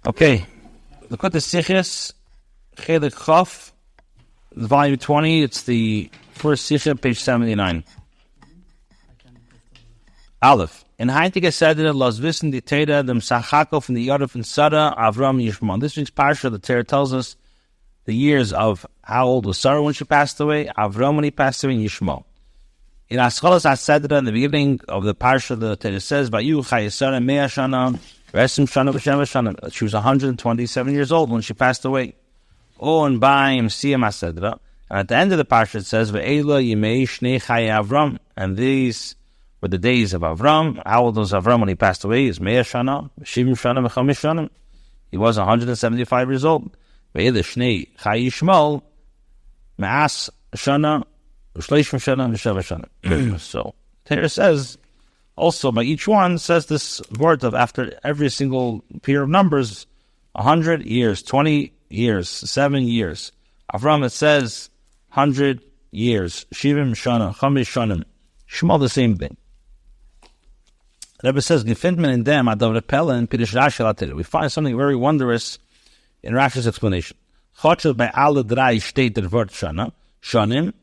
Okay, Likketei Sichos, Chayei Chof, volume 20. It's the first Sicha, page 79. Aleph. In Heintige Sedra, Los Wissen, die Teda, dem Sachako from the Yodef and Sarah, Avram Yishmael. This week's parsha, the Torah tells us the years of how old was Sarah when she passed away, Avram when he passed away, and Yishmael. In Ascholas HaSedra, in the beginning of the parsha, the Torah says, Vayu Chayei Sarah Mea Shana, Resim Shana V'Shem Shana. She was 127 years old when she passed away. Oh, and Baim Siyam HaSedra. And at the end of the parsha, it says, Ve'ela Yimei Shnei Chayei Avram. And these were the days of Avram. How old was Avram when he passed away? Is Mea Shana, Shivim Shana, V'Chamish Shana. He was 175 years old. Ve'ela Shnei Chayei Yishmael, Me'as Shana, U'Shleishim Shana, V'Sheva Shana. So, Torah says, also by each one, says this word of after every single pair of numbers, 100 years, 20 years, 7 years. Avram, it says 100 years. Shivim Shana, Chamish Shanim. Shmuel, the same thing. Rebbe says, Gefindman in them, Adav Repella, and Pidish Rashi Latir. We find something very wondrous in Rashi's explanation. Chotchel by alle drei steht der Wort Shana, Shanim,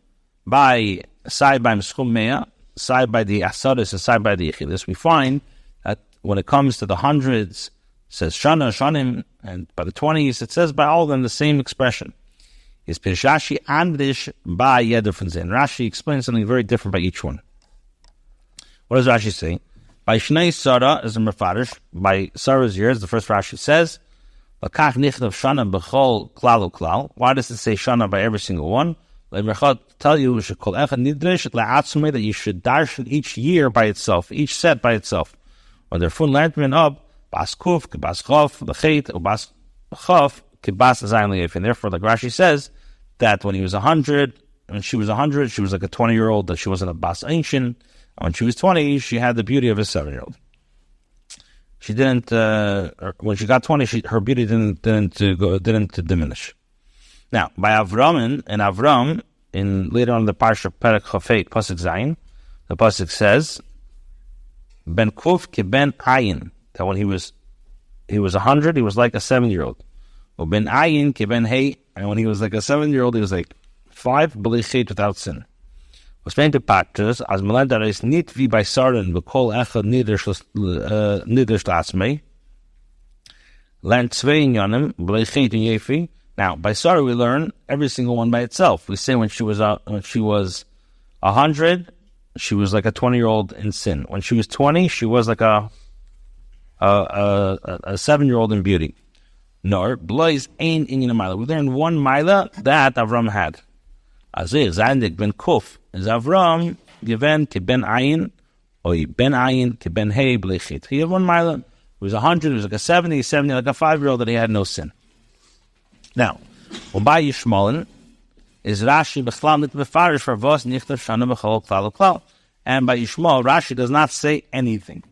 by side by Mschum Mea, side by the Asaris, and side by the Yechidus. We find that when it comes to the hundreds, it says Shana, Shanim, and by the 20s, it says by all of them the same expression. Is Pidish Rashi Andrish by Yeder von Zin. Rashi explains something very different by each one. What does Rashi say? By Shnei Sarah is a Mefarish. By Sarah's years, the first Rashi says, L'kach nichtav Shana b'chol klal u'klal. Why does it say Shana by every single one? Let me tell you, that you should darshan each year by itself, each set by itself. When they're full learned up, bas kuf, kibas chof, l'chet, ubas chof, kibas zayin li'ef. And therefore, like Rashi says, that when he was 100, when she was 100, she was like a 20-year-old, that she wasn't a bas ancient. When she was 20, she had the beauty of a 7-year-old. She didn't. When she got 20, her beauty didn't diminish. Now, by Avram and Avram, in later on in the parsha Perek Chofet Pasuk Zayin, the pasuk says, Ben Kuf ke Ben Ayin, that when he was 100, he was like a 7-year-old. Or Ben Ayin ke Ben Hey, and when he was like a 7-year-old, he was like 5, b'lichet, without sin. Was meant to patches as Melinda is niet wie by Sarden bekol echad nidrish latzmei. Learn zwei in Yanim, b'lechet in Yefi. Now, by Sarah we learn every single one by itself. We say when she was 100, she was like a 20-year-old in sin. When she was 20, she was like a 7-year-old in beauty. Nor blois ein inyan mila. We learn one mila that Avram had. Azir zandik ben kuf is Avram given ke ben ayin or ben ayin ke ben hey b'lechit. He had one mila. He was 100. He was like a 70, like a 5-year-old that he had no sin. Now, by Yishmael is Rashi b'chlam nit befarish for vos nichtav shana b'chol klal u'klal. And by Yishmael, Rashi does not say anything.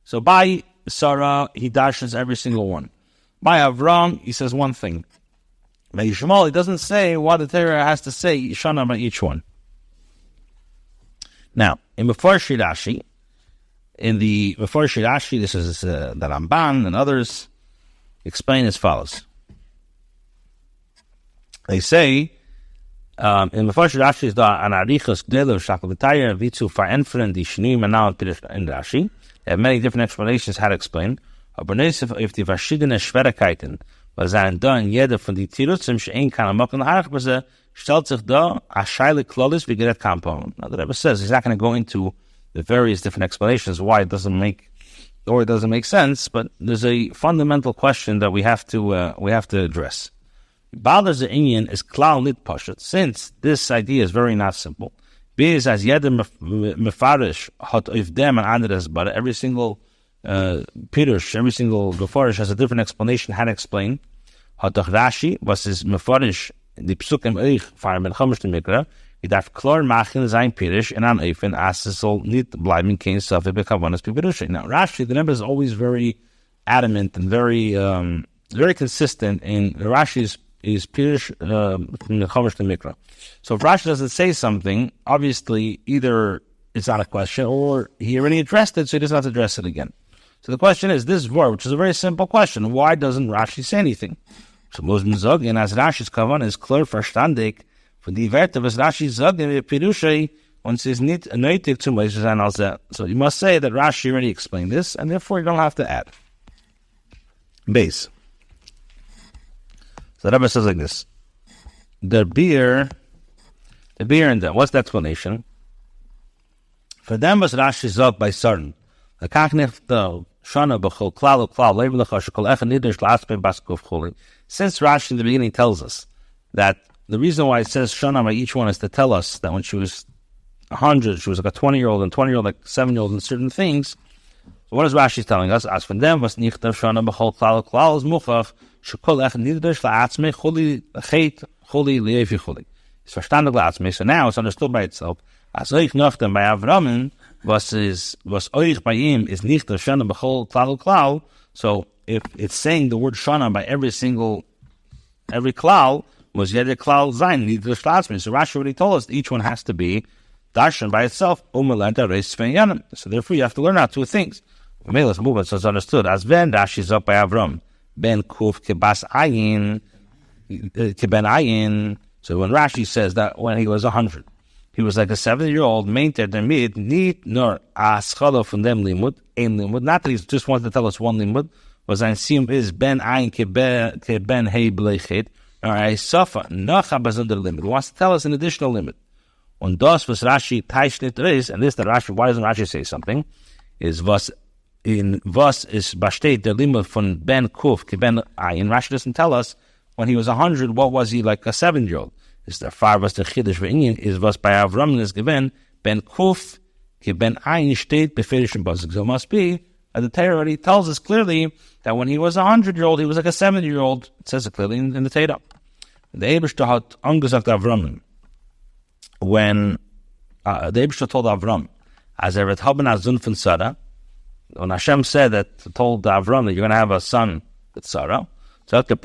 So by Sarah, he dashes every single one. By Avram, he says one thing. By Yishmael, he doesn't say what the Torah has to say shana by each one. Now, in Mefarshi Rashi, this is the Ramban and others explain as follows. They say, in the first Rashi is da an arichas gdelo shakal v'tayir vitzu verenferen die shnuim and now in Rashi. They have many different explanations how to explain. Aber nesef if die verschiedene Schwierigkeiten was sein da in jeder von die Tirutzim she'ein kann amokken harach beze stellt sich da a shayle klolis wie gerät kampon. Now the Rebbe says he's not going to go into the various different explanations why it doesn't make sense, but there's a fundamental question that we have to address. Bothers the Indian is klal nit pashat. Since this idea is very not simple, because as jeder mefarish hat if them and anderes, but every single pirush, every single gefarish has a different explanation how to explain. Hat doch Rashi was is mefarish the psukim eich far ben chamish to mikra. He darf klar machen sein pirush and an eifen as es soll nit bleiben kein safe bekavanas pirush. Now Rashi, the Rebbe is always very adamant and very consistent in Rashi's is Pirush from the Chumash to Mikra. So if Rashi doesn't say something, obviously either it's not a question or he already addressed it, so he doesn't have to address it again. So the question is, this word, which is a very simple question, why doesn't Rashi say anything? So Muslim Zogin, as Rashi's kavan is clear verstandig, for the Werte, was Rashi Zogin, Pirushay, once is nicht nötig zu Moses and Alzeh. So you must say that Rashi already explained this, and therefore you don't have to add. Base. So the Rebbe says like this. The beer and them. What's the explanation? For them was Rashi Zog by certain. The kaknef the shana b'chol klal u'klal leiv l'cha shekol echad nidish la'aspei baskov chuli. Since Rashi in the beginning tells us that the reason why it says shana by each one is to tell us that when she was 100, she was like a 20-year-old, and 20-year-old like 7-year-old in certain things. So what is Rashi telling us? As from them was nichtav shana b'chol klal u'klal is muchach shekol echad nidish la'aspei chuli chet chuli leiv chuli. It's verstandig la'aspei. So now it's understood by itself. As oich nachtem by Avramin, was oich by him is nicht der shana b'chol klal klal. So if it's saying the word shana by every klal, was yet a klal zayin nicht der shlatzmi. So Rashi already told us that each one has to be darshan by itself. So therefore you have to learn out two things. Let's move it so it's understood. As ben Rashi is up by Avram, ben kuf kebas ayin keben ayin. So when Rashi says that when he was 100. He was like a 7-year-old, maintained their mid, need nor aschala from them limud, ein limud. Not that he just wanted to tell us one limud, was I assume is ben ayin ke ben hey blechet, or I suffer, nacha bazunder limud. He wants to tell us an additional limit. On das was Rashi taishnit is, and this that Rashi, why doesn't Rashi say something? Is was is bashtet der limud from ben kuf ke ben ayin. Rashi doesn't tell us when he was 100, what was he like a 7-year-old? Is the far was the chiddush v'inyan is was by Avram is given ben kuf ki ben ayin state befirishim basik. So it must be that the Torah already tells us clearly that when he was 100-year-old, he was like a 70-year-old. It says it clearly in the Torah. The Eibishter had angesagt Avram when the Eibishter told Avram aseret haben azun von Sarah, when Hashem said that, told Avram that you're going to have a son with Sarah. So what does the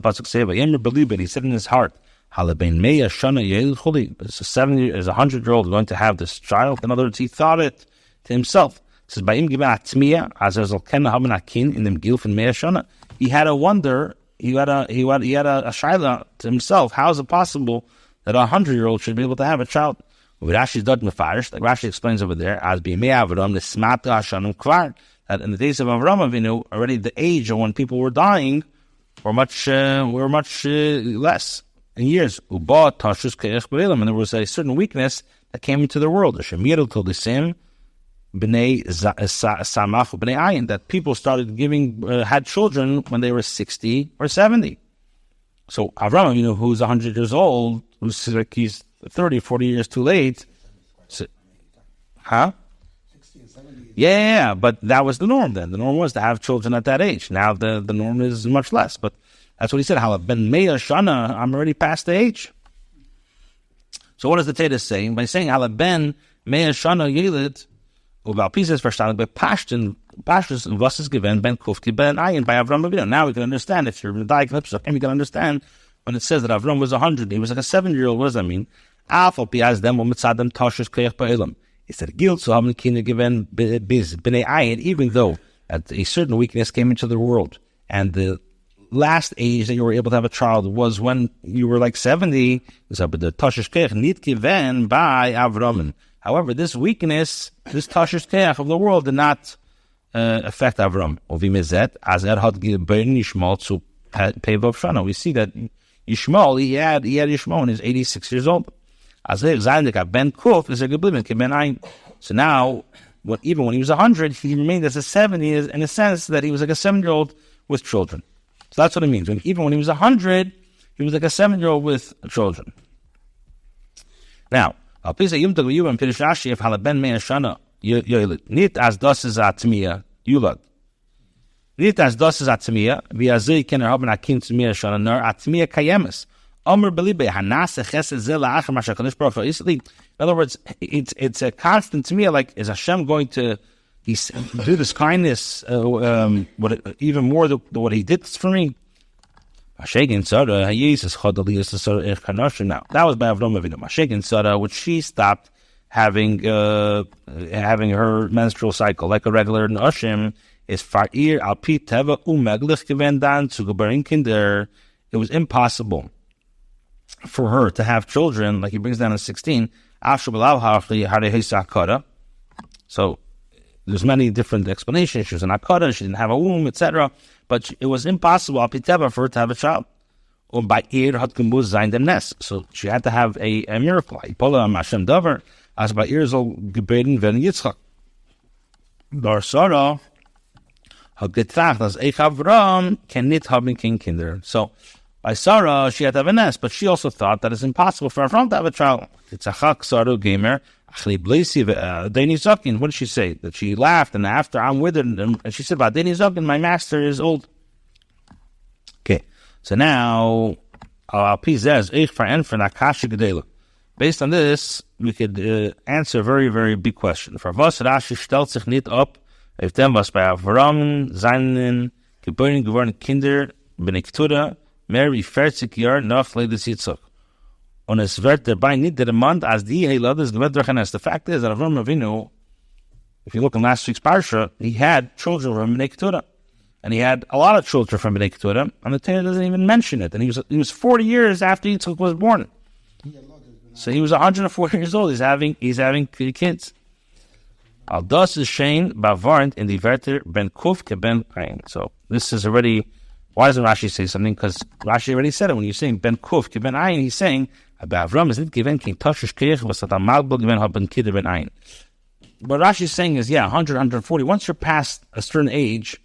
pasuk say? V'yemer believe he said in his heart. It's a 100-year-old going to have this child. In other words, he thought it to himself. It says, "By him given atmiya, as there's in them gilf and meya shana." He had a wonder. He had a shaila to himself. How is it possible that a 100-year-old should be able to have a child? Rashi's dot mefarish, like Rashi explains over there, as be meya avram the smata hashanum kvar. That in the days of Avram Avinu, already the age of when people were dying were much less. In years, and there was a certain weakness that came into the world. That people started had children when they were 60 or 70. So Avram, who's 100 years old, who's like he's 30, 40 years too late. So, 60 and 70. Yeah, but that was the norm then. The norm was to have children at that age. Now the norm is much less, but that's what he said. Hala ben meya shana, I'm already past the age. So what does the Torah say? By saying hala ben meya shana yelid, ubal pieces verstanden by pashtin was is given ben kufki ben ayin by Avram Avinu. Now we can understand if you're in the diagnose, and we can understand when it says that Avram was 100, he was like a 7-year-old. What does that mean? Afal piaz them umitzadem tashes koyach ba'elam. He said guilt so haben kinder given biz bnei ayin, even though a certain weakness came into the world, and the last age that you were able to have a child was when you were like 70. So, but the tashish keach nit given by Avram. However, this weakness, this tashish keach of the world did not affect Avram. As had given Yishmael to pay Shana. We see that Yishmael, he had Yishmael when he was 86 years old. As ben kuf is a geblimen ben ayin. So now, even when he was 100, he remained as a 70 in a sense that he was like a 7-year-old with children. So that's what it means. Even when he was 100, he was like a 7-year-old with children. Now, nit as das is atmiya yulad. Nit as das is atmiya v'azei kener haben akin tzmiya shana nar atmiya kayemes. Omer belibe hanase chesed zel la'achar mashakanish baruch. In other words, it's a constant tmiya. Like, is Hashem going to do this kindness even more than what he did for me? Now, that was by Avram Avinu. Mashegin Sarah, which she stopped having her menstrual cycle like a regular Nashim, is Fa'ir al pi teva umeglich gewend dan zu gebaren kinder. It was impossible for her to have children, like he brings down in 16. So there's many different explanations. She was an akada, she didn't have a womb, etc. But it was impossible al pi teva for her to have a child. By Ir hat gemuz sein dem Nest. So she had to have a miracle. Ipola am Hashem davar, as by Ir soll gebeten werden Yitzchak. Dar Sarah hat getracht, as Eich Avram can nit haben kein Kinder. So by Sarah, she had to have a nest, but she also thought that it's impossible for Avram to have a child. Titzachak Sarah gamer, achli blesi Deni Zakin. What did she say? That she laughed, and after I'm withered, and she said, Deni Zakin, my master is old. Okay. So now, based on this, we could answer a very, very big question. For was Rashi stellt sich nicht up, if dem was bei Avram seinen geboren geworden Kinder benektura mehr wie 40 Jahre nach Leides Yitzchak. Und es wird dabei nicht der Mann, als die Heilades gewährt durch ein Nest. The fact is that Avram Avinu, if you look in last week's parsha, he had children from benektura. And he had a lot of children from Bnei Keturah, and the Torah doesn't even mention it. And he was 40 years after Yitzchak was born. So he was 140 years old. He's having kids. Al das is Shane Bavarnt in the Verter Ben Kuf ke Ben Ayin. So this is already, why doesn't Rashi say something? Because Rashi already said it. When you're saying Ben Kuf ke Ben Ayin, he's saying, about Avram is it given King Tashish Keich was that Malbul given Ben Kid Ben Ayin. What Rashi is saying is, 100, 140. Once you're past a certain age,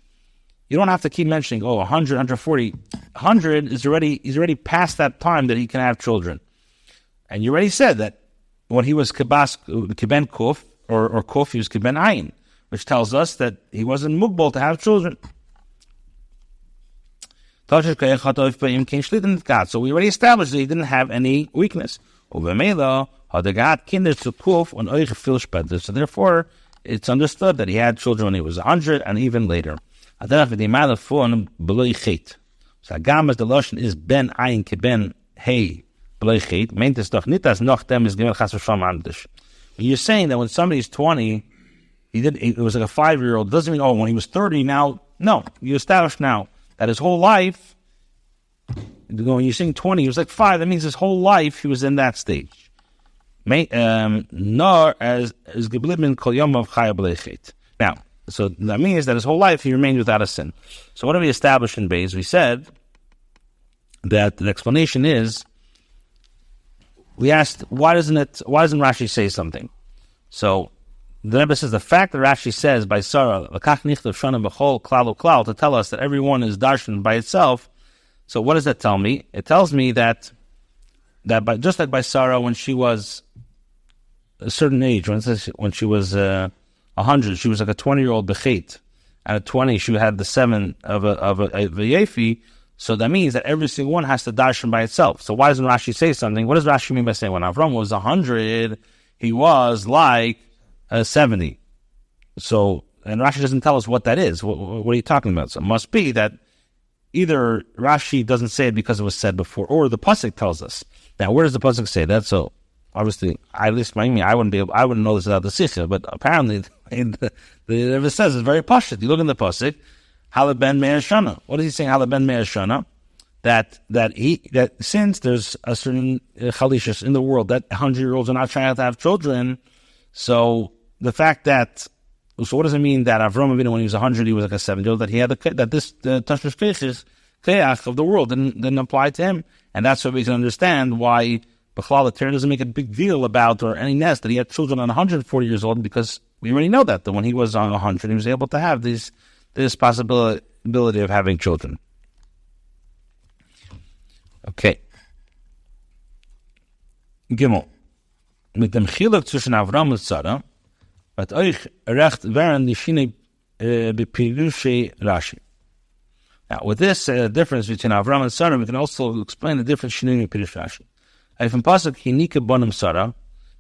you don't have to keep mentioning, 100, 140. 100 is he's already past that time that he can have children. And you already said that when he was Kiben Kuf, or Kuf, he was Kiben Ayin, which tells us that he wasn't mugbal to have children. So we already established that he didn't have any weakness. So therefore, it's understood that he had children when he was 100 and even later. So Agamas, the Lashon is Ben Ayin ke Ben Hey Bleichet, meint es doch nicht, dass noch dem ist gewinn chas v'sham anders. You're saying that when somebody's 20, it was like a 5-year-old, doesn't mean, when he was 30 now, no, you established now that his whole life, when you're saying 20, he was like 5, that means his whole life he was in that stage. Nor as geblieben kol yom of chaya bleichet. Now, so that means that his whole life he remained without a sin. So what do we establish in Beis? We said that the explanation is, we asked, why doesn't Rashi say something? So the Rebbe says the fact that Rashi says by Sarah, to tell us that everyone is darshan by itself. So what does that tell me? It tells me that just like by Sarah when she was a certain age, when she was 100, she was like a 20-year-old bechet, and at 20 she had the 7 of a yefi. So that means that every single one has to darshan by itself. So why doesn't Rashi say something? What does Rashi mean by saying when Avram was 100, he was like 70? So, and Rashi doesn't tell us what that is. What are you talking about? So it must be that either Rashi doesn't say it because it was said before, or the pasuk tells us. Now, where does the pasuk say that? So, obviously, at least I wouldn't know this without the sikha, but apparently, it says it's very pashut. You look in the pasuk, Halaben Me'er Shana. What is he saying? Halaben Me'er Shana, that since there's a certain chalishus in the world that 100-year-olds are not trying to have children, so the fact that, so what does it mean that Avram Avinu when he was 100 he was like a 7-year-old, that he had that this tashmish keach of the world didn't apply to him, and that's what we can understand why B'chlal the Torah doesn't make a big deal about or any nest that he had children on 140 years old, because we already know that when he was on 100 he was able to have this possibility of having children. Okay. Gimel. Mit dem Chiluk zwischen Avram und Sarah hat euch recht während die Schiene bepirushe Rashi. Now, with this difference between Avram and Sarah, we can also explain the difference Shinui Pirush Rashi. From pasuk Hinika Bonam Sarah.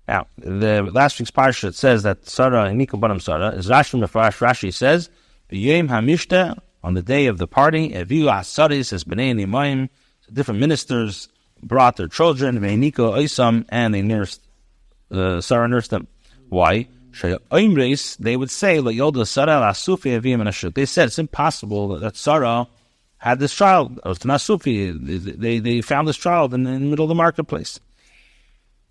Now, the last week's parsha it says that Sarah Hinika Bonam Sarah is Rashi Mefarash. Rashi says, Yom Hamishta, on the day of the party, Eviu Asaris as Bnei Nimayim, different ministers brought their children, Veinika Oisam, and they nursed, Sarah nursed them. Why? They would say, they said it's impossible that Sarah had this child. It was Nasufi. They found this child in the middle of the marketplace.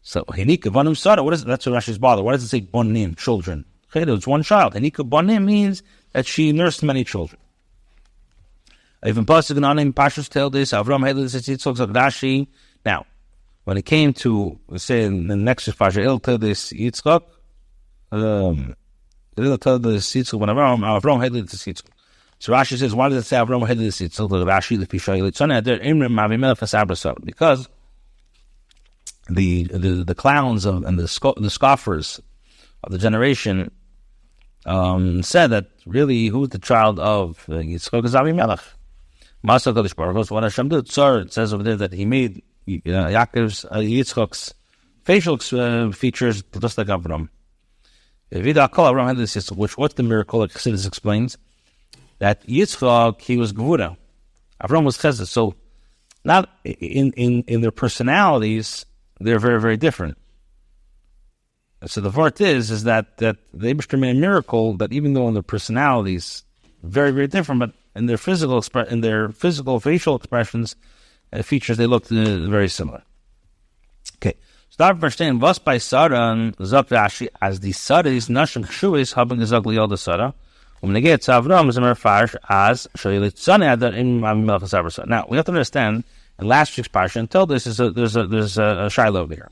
So, Hinika Bonim Sarah, what is it? That's what Rashi's bother. Why does it say Bonim, children? Okay, there was one child. Hinika Bonim means that she nursed many children. Even Pasuk Nanim Pashas tell this, Avram Hedlis Yitzchak Rashi. Now, when it came to, we say in the next Pasha, it'll tell this Yitzchak, it'll tell this Yitzchak when Avram Hedlis Yitzchak. So Rashi says, why does it say Avram Hedlis Yitzchak? Rashi, the Pisha Yitzchak, because the clowns and the scoffers of the generation said that really who's the child of Yitzchak is Avimelech. Masa Kodesh Baruch Hu. What Hashem did, it says over there that He made Yaakov's Yitzchak's facial features just like Avram. Which what's the miracle? Like Chassidus explains that Yitzchak he was Gevura, Avram was Chesed. So not in their personalities. They're very, very different. So the part is that the Eibishter made a miracle that even though in their personalities very, very different, but in their physical facial expressions features, they looked very similar. Okay, start understanding was by Sarah Zok Rashi as the Sarah is Nashim Shuis having the Zok Liel the Sarah. When they get Avram is a Merfarsh as Shayilit Sana in Avimelech Sabra. Now we have to understand. In last week's parsha, until this is there's a shiloh over here.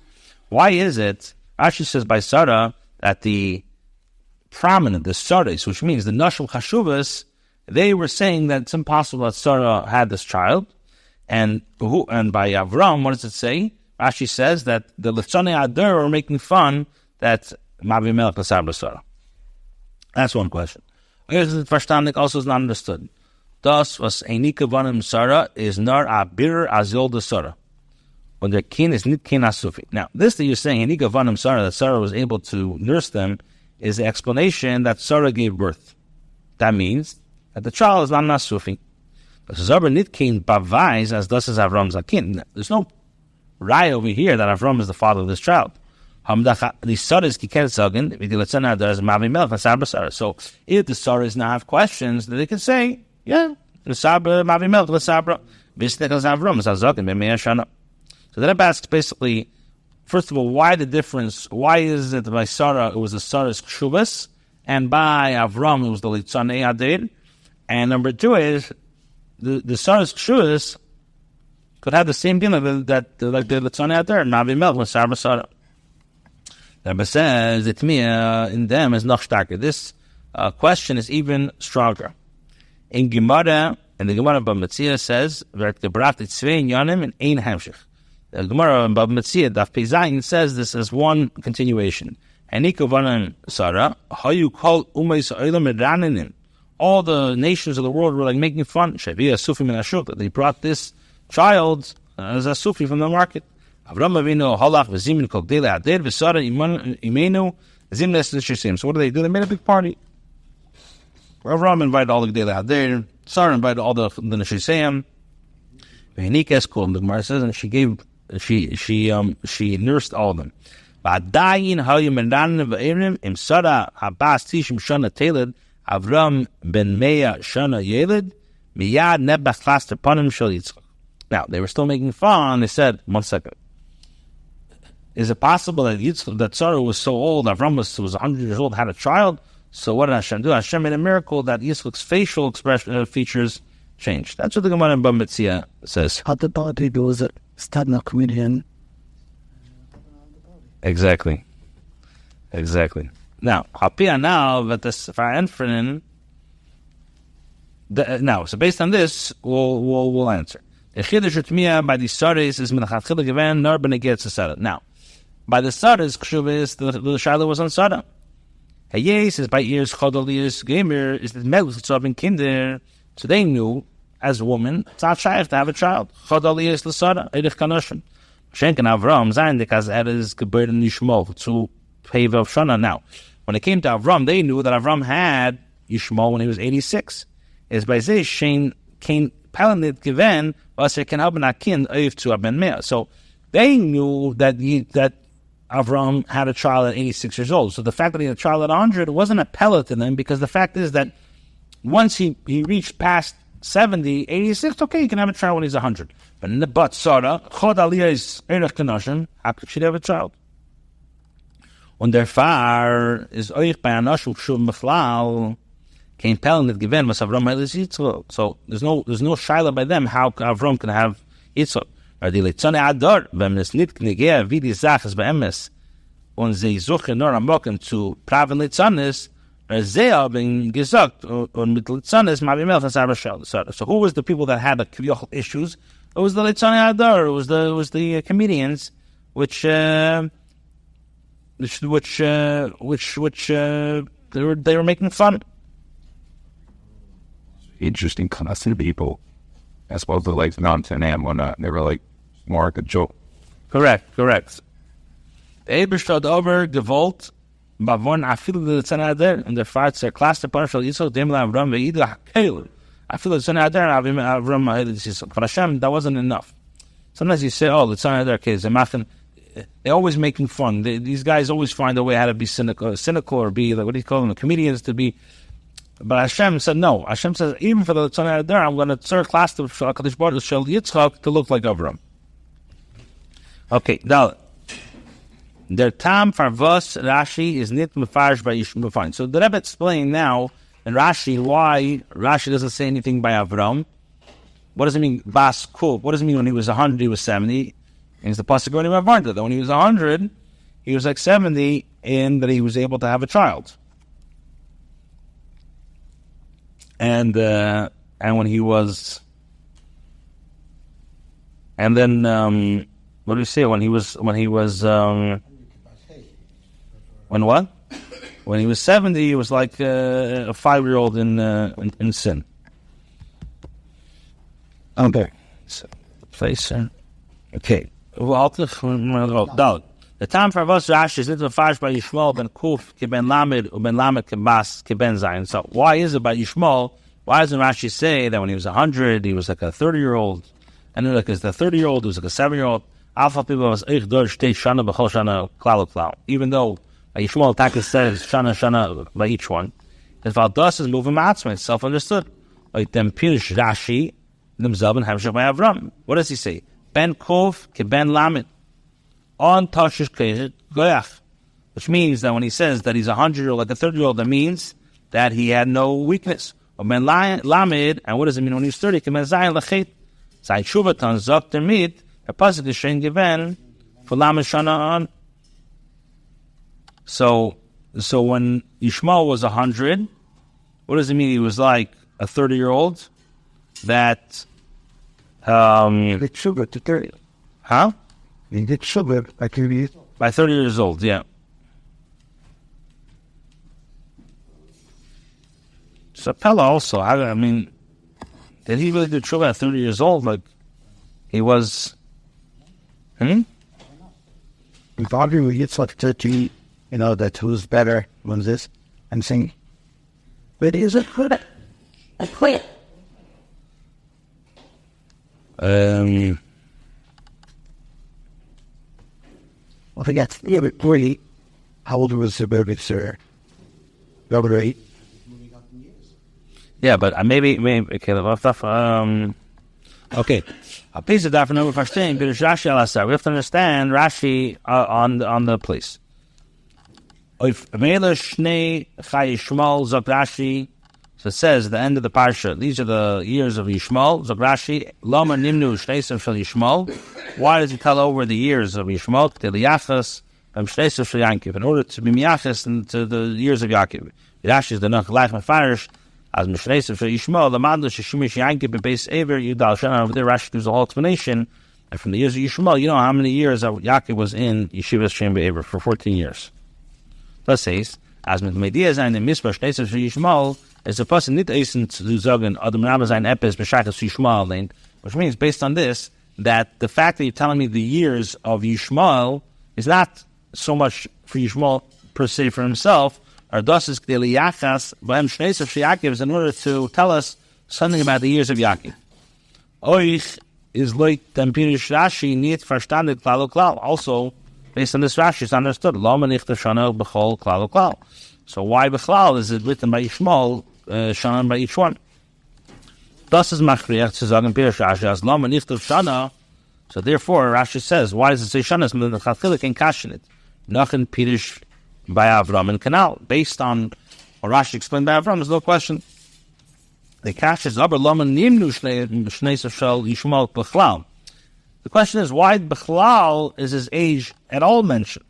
Why is it? Rashi says by Sarah that the prominent, the Saras, which means the Nashul Chashuvas, they were saying that it's impossible that Sarah had this child, and by Avram, what does it say? Rashi says that the Litzanei Adar are making fun that Mavimelech L'Sabra Sarah. That's one question. Verstandig also is not understood. Das was Einika Vanim Sarah is nar abir azil de Sarah. When their kin is nit kin asufi. Now, this that you're saying, Einika Vanim Sarah, that Sarah was able to nurse them, is the explanation that Sarah gave birth. That means that the child is not an asufi. Zarber nit kin bavais as das is Avram's akin. There's no raya over here that Avram is the father of this child. So if the Sarahs now have questions, then they can say, yeah, so then it asks basically, first of all, why the difference? Why is it that by Sarah it was the Sarah's Kshuvas, and by Avram it was the Litzanei Adir? And number two is, the Sarah's Kshuvas could have the same thing like the Litzanei Adir, Navi Melch, Sarah Sarah. The Rebbe says, in them is noch starker. This question is even stronger. In Gemara, and the Gemara Bab Metzia says, "V'ert gebracht tzvein yanim and ein hamshich." The Gemara Bab Metzia Daf Pezayin says this is one continuation. Enika vanan Sarah, hayu kol umeis ha'olam medaninim. All the nations of the world were like making fun. Shavia Sufi min hashuk, that they brought this child as a Sufi from the market. Avram Avinu halach v'zimin kol gdei le'ader v'Sarah imenu zim nes'nishisim. So what do? They made a big party. Avram invited all the Gdei Le'ader. Sarah invited all the Neshisayim. Ve'nikes called the Gemara says, and she nursed all of them. V'adayin hayim medanim v'erim im Sarah habas tishim shana teled Avram ben Meya shana yeled miyad nebach faster panim shel Yitzchak. Now they were still making fun. They said, 1 second. Is it possible that Sarah was so old, Avram was 100 years old, had a child? So what did Hashem do? Hashem made a miracle that Yitzchak's facial expression features changed. That's what the Gemara in Bab Metzia says. How the party was a stand-up comedian. Exactly. Now, Hapia now that this Verenfrenen. Now, so based on this, we'll answer. The Chiddush Utmiya by the Saris is Menachatchila Geven Nar Benegetz Sarah. Now, by the Saris, Kshuvis, the Shiloh was on Sarah. Chayei says by ears Chodolius Gamer is the Melus Tzavin Kinder. So they knew as a woman it's not shaykh to have a child. Chodolius L'Sara Eidich Kanoshim. Schenken Avram Zayin because it is Geburt and Yishmol to pay of Shana. Now, when it came to Avram, they knew that Avram had Yishmol when he was 86. Is by this Shane Cain Palanit Given was can have an akin to Aben Mea. So they knew that Avram had a child at 86 years old. So the fact that he had a child at 100 wasn't a pella to them, because the fact is that once he reached past 70, 86, okay, he can have a child when he's 100. But in the Sarah, Chod Aliyah is Erech Kanashim, how could she have a child? Und der Fahr is euch bei Anosh Shum Meflal kein Pellen that given was Avram Elis Yitzchak. So there's no shaila by them how Avram can have Yitzchak. Or die Leitzone Ador, wenn es nicht knigea wie die Sache ist bei Emes und sie suchen nur am Mocken zu praven Leitzones, sie haben gesagt und mit Leitzones ma bimel von Sarah Shell. So who was the people that had the kivyochel issues? It was the Leitzone Ador. It was the comedians which they were making fun. Interesting class of people. As opposed to like nonsense and whatnot. They were like more like a joke. Correct. The Eberstadt over gewollt, bavon afil the Tzanader, and the fights are class to partial Yisrael, Demla Avram ve'ida hakel. I feel the Tzanader, Avram, for Hashem, that wasn't enough. Sometimes you say, the Tzanader, okay, Zemachen, they're always making fun. These guys always find a way how to be cynical or be, like, what do you call them, comedians to be. But Hashem said no. Hashem says, even for the Tzana Adar, I'm going to serve class to Kadosh Baruch Hu Shel Yitzchak to look like Avram. Okay, now, der Tam Farvos Rashi is nit mefarish by Yishmufan. So the Rebbe explained now in Rashi why Rashi doesn't say anything by Avram. What does it mean, Bas Kuf? What does it mean when he was 100, he was 70? And it's the pasuk when he was 100. When he was 100, he was like 70, and that he was able to have a child. And when he was, and then what do you say? When he was when what? When he was 70, he was like a 5-year-old in sin. Okay, so place. Okay, the time for us Rashi is little farish by Yishmael ben Kuf ben Lamed ben Lamed Bas ben Zayin. So why is it by Yishmael? Why doesn't Rashi say that when he was 100 he was like a 30-year-old, and then like as the 30-year-old he was like a 7-year-old? Alpha people was eich dor shtei shana b'chol shana klal klal. Even though by Yishmael Taka says shana by each one, as Valdas is moving matzma, it's self-understood. Like them Pirish Rashi themselves have by Avram. What does he say? Ben Kuf ben Lamed. On Tashish Goyach, which means that when he says that he's 100-year-old, like a 30-year-old, that means that he had no weakness. Ben Lamed, and what does it mean when he's 30? Kemen Zayin Lachet. Zayin Shuvatan Zok Termit, a pasuk is Shein Given for Lamed Shana on. So when Yishmael was 100, what does it mean? He was like a 30-year-old that It's sugar to 30. Huh? He did sugar by 30 years. By 30 years old, yeah. So Pella also, I mean, did he really do tshuva at 30 years old? Like, he was... If arguing with Yitzhak 30, that who's better than this, I'm saying, but is it good? I quit. Well, forget. Yeah, but really, how old was the baby, sir? Double 8. Yeah, but maybe okay. Okay. A piece of that for number verstehen. But Rashi alasar. We have to understand Rashi on the place. If Mele Shnei Chayei Yishmael Zok Rashi. So it says at the end of the parsha, these are the years of Yishmael. Zok Rashi Lama Nimnu Shneisem Shel Yishmael. Why does he tell over the years of Yishmael? T'eliyachas Shneisem Shel Yankiv. In order to be miyachas into the years of Yaakov. Rashi is the Nach Leich Mefarish. As Mishneisem Shel Yishmael, the Madla Sheshimish Yankiv Bebeis Ever Yudal Shana. Over there, Rashi gives the whole explanation. And from the years of Yishmael, you know how many years Yaakov was in Yeshivas Shem Be'ever? For 14 years. Thus says, as mit Media sein in Mispa Shneisem Shel Yishmael, is a person nicht eisen zu sagen, Adam Rabba sein Epes B'shachas Yishmael lehnt, which means, based on this, that the fact that you're telling me the years of Yishmael is not so much for Yishmael per se for himself, or das is Gdeli Yachas, B'hem Shneisem Shel Yaakov, is in order to tell us something about the years of Yaakov. Oich is like Tempirish Rashi nicht verstandet klal. Also, Based on this Rashi, it's understood. Lo manichta shana b'chol klal uklal. So why b'chlal is it written by Yishmael, shana by each one? Thus is machriach to sagen Pirish Rashi as lo manichta shana. So therefore, Rashi says, why does it say shana? So the chatchilik ain't kashing it. Nachin Pirish by Avram and Canal. Based on what Rashi explained by Avram, there's no question. The kash is aber lo nimnu shnei shel Yishmael b'chlal. The question is, why b'chlal is his age at all mentioned?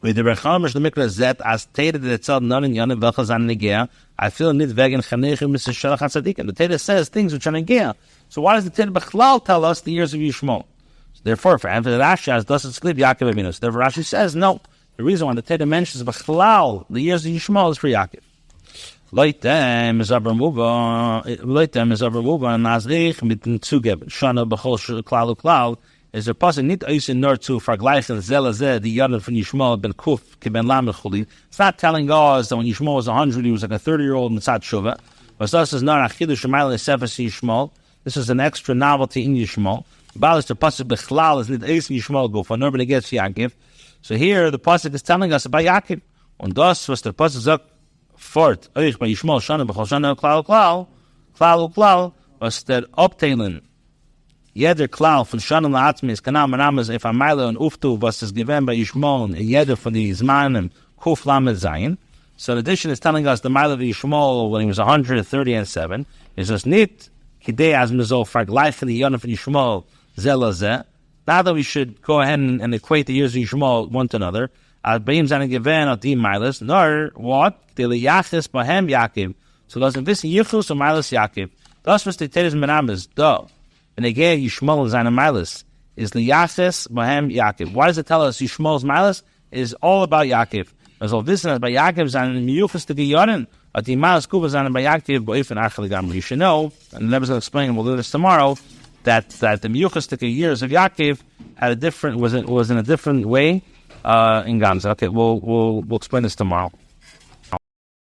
With the Rechamish the Mikra Zet as stated itself none in Yonim Velchaz an Negea, I feel nit vegen chanechim Mr. Shelach HaTzadikim. The Torah says things which are Negea. So why does the Torah b'chlal tell us the years of Yishmael? So therefore, for Anthony Rashi as does it split Yaakov Avinu. So therefore Rashi says no. The reason why the Torah mentions b'chlal the years of Yishmael is for Yaakov. Leitem is aber muva and Nazrich mit den Zugeben. Shana b'chol klal uklal. Is there possible nit oisen nor to vergleichen zelazeh the yadin from Yishmael ben Kuf keben lamech chuli. It's not telling us that when Yishmael was 100, he was like a 30-year-old mitzat shuvah. But this is not a chidush shemayla sefes Yishmael. This is an extra novelty in Yishmael. Balis the pasuk bechlal is nit oisen Yishmael guf. Nobody gets Yaakov. So here the pasuk is telling us about Yaakov. Und das was the pasuk sagt fort euch bei Yishmael shana b'chol shana klal was der opteilen. Jeder Klau von Shannon La'atzmi ist Kanam Ramas if Amayla und Uftu was is given by Yishmael jeder von die Zmanim Kuf Lamed Zayin. So in addition is telling us the Mile of Yishmael when he was 130 and 7 is just nit Kidei as Mizol vergleichen die Yonim von Yishmael Zelazeh. Not that we should go ahead and equate the years of Yishmael one to another. Beim seine given at die Miles nor what? The Liyachis Bahem Yaakov. So doesn't this Yichus or Miles Yaakov. Das was the Teres Menamas do. And again, Yishmael is Milas is Liyaches Bahem Yaakov. Why does it tell us Yishmael's Milas is all about Yaakov? As all this is by Yaakov Zan Miyuchas to Giyonin, at the Milas Kuba Zan by Yaakov, but if an Achal you should know, and the Rebbe will explain, and we'll do this tomorrow, that the Miyuchas to years of Yaakov had a different was in a different way in Gamza. Okay, we'll explain this tomorrow.